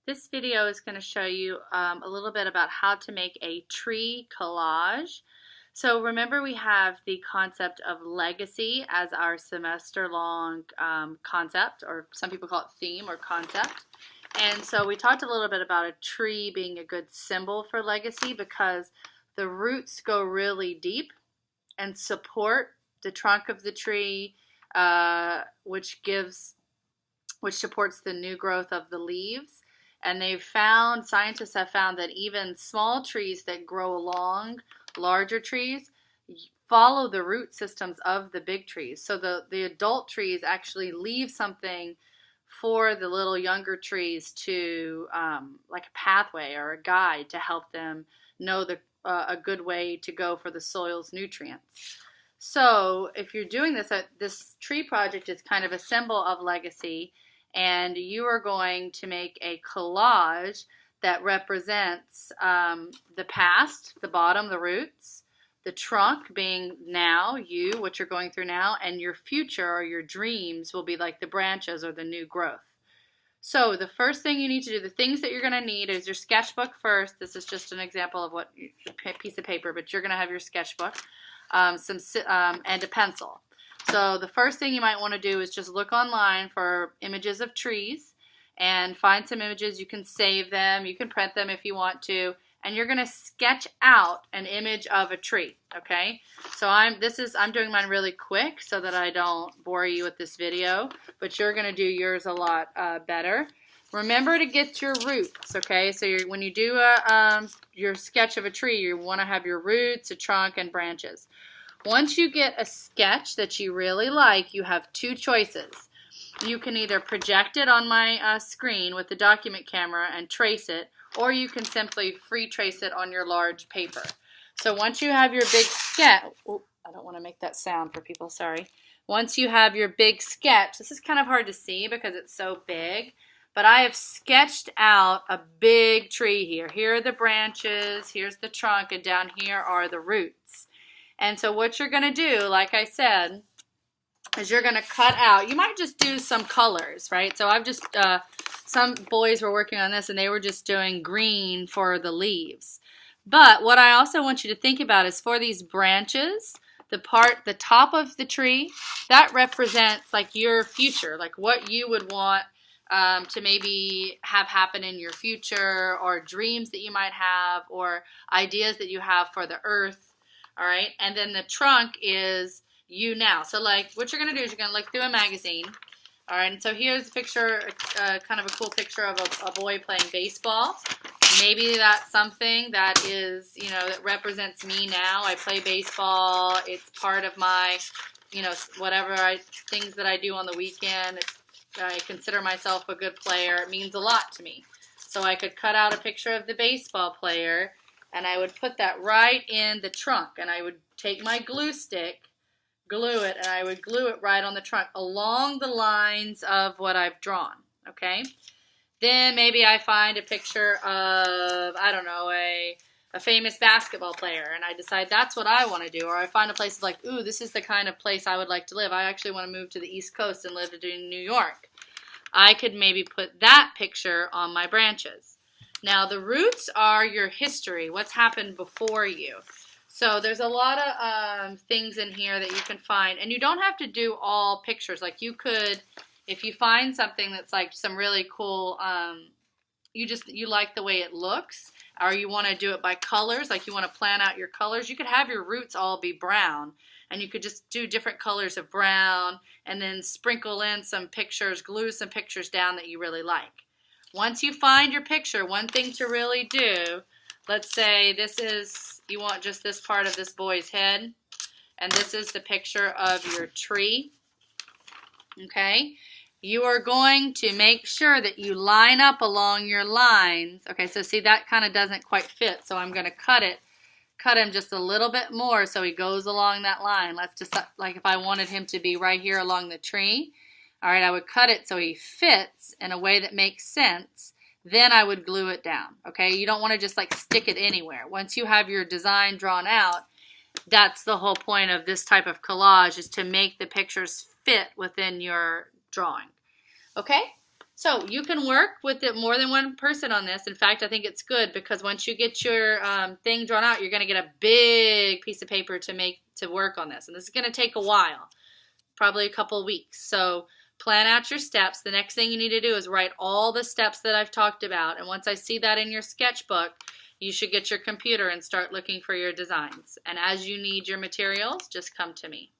This video is going to show you a little bit about how to make a tree collage. So remember, we have the concept of legacy as our semester-long concept, or some people call it theme or concept. And so we talked a little bit about a tree being a good symbol for legacy because the roots go really deep and support the trunk of the tree, which supports the new growth of the leaves. And scientists have found that even small trees that grow along larger trees follow the root systems of the big trees. So the adult trees actually leave something for the little younger trees to, like a pathway or a guide to help them know a good way to go for the soil's nutrients. So if you're doing this tree project is kind of a symbol of legacy, and you are going to make a collage that represents the past, the bottom, the roots, the trunk being now, what you're going through now, and your future or your dreams will be like the branches or the new growth. So the first thing you need to do, the things that you're going to need is your sketchbook first. This is just an example of a piece of paper, but you're going to have your sketchbook, and a pencil. So the first thing you might want to do is just look online for images of trees and find some images. You can save them, you can print them if you want to, and you're going to sketch out an image of a tree, okay? So I'm doing mine really quick so that I don't bore you with this video, but you're going to do yours a lot better. Remember to get your roots, okay? So when you do your sketch of a tree, you want to have your roots, a trunk, and branches. Once you get a sketch that you really like, you have two choices. You can either project it on my screen with the document camera and trace it, or you can simply free trace it on your large paper. So once you have your big sketch, I don't want to make that sound for people, sorry. Once you have your big sketch, this is kind of hard to see because it's so big, but I have sketched out a big tree here. Here are the branches, here's the trunk, and down here are the roots. And so what you're going to do, like I said, is you're going to cut out, you might just do some colors, right? So I've just, some boys were working on this and they were just doing green for the leaves. But what I also want you to think about is for these branches, the top of the tree, that represents like your future, like what you would want to maybe have happen in your future, or dreams that you might have, or ideas that you have for the earth. All right, and then the trunk is you now. So like what you're going to do is you're going to look through a magazine. All right, and so here's a picture, kind of a cool picture of a boy playing baseball. Maybe that's something that is, that represents me now. I play baseball. It's part of my, things that I do on the weekend. I consider myself a good player. It means a lot to me. So I could cut out a picture of the baseball player, and I would put that right in the trunk, and I would take my glue stick, glue it, and I would glue it right on the trunk along the lines of what I've drawn, okay? Then maybe I find a picture of, I don't know, a famous basketball player, and I decide that's what I want to do. Or I find a place like, ooh, this is the kind of place I would like to live. I actually want to move to the East Coast and live in New York. I could maybe put that picture on my branches. Now, the roots are your history, what's happened before you. So there's a lot of things in here that you can find. And you don't have to do all pictures. Like you could, if you find something that's like some really cool, you like the way it looks, or you want to do it by colors, like you want to plan out your colors, you could have your roots all be brown. And you could just do different colors of brown and then sprinkle in some pictures, glue some pictures down that you really like. Once you find your picture, one thing to really do, let's say you want just this part of this boy's head, and this is the picture of your tree, okay? You are going to make sure that you line up along your lines. Okay, so see, that kind of doesn't quite fit, so I'm going to cut him just a little bit more so he goes along that line. Let's just, like if I wanted him to be right here along the tree, all right, I would cut it so he fits in a way that makes sense. Then I would glue it down, okay? You don't want to just like stick it anywhere. Once you have your design drawn out, that's the whole point of this type of collage, is to make the pictures fit within your drawing, okay? So you can work with it more than one person on this. In fact, I think it's good because once you get your thing drawn out, you're going to get a big piece of paper to work on this. And this is going to take a while, probably a couple of weeks. So plan out your steps. The next thing you need to do is write all the steps that I've talked about. And once I see that in your sketchbook, you should get your computer and start looking for your designs. And as you need your materials, just come to me.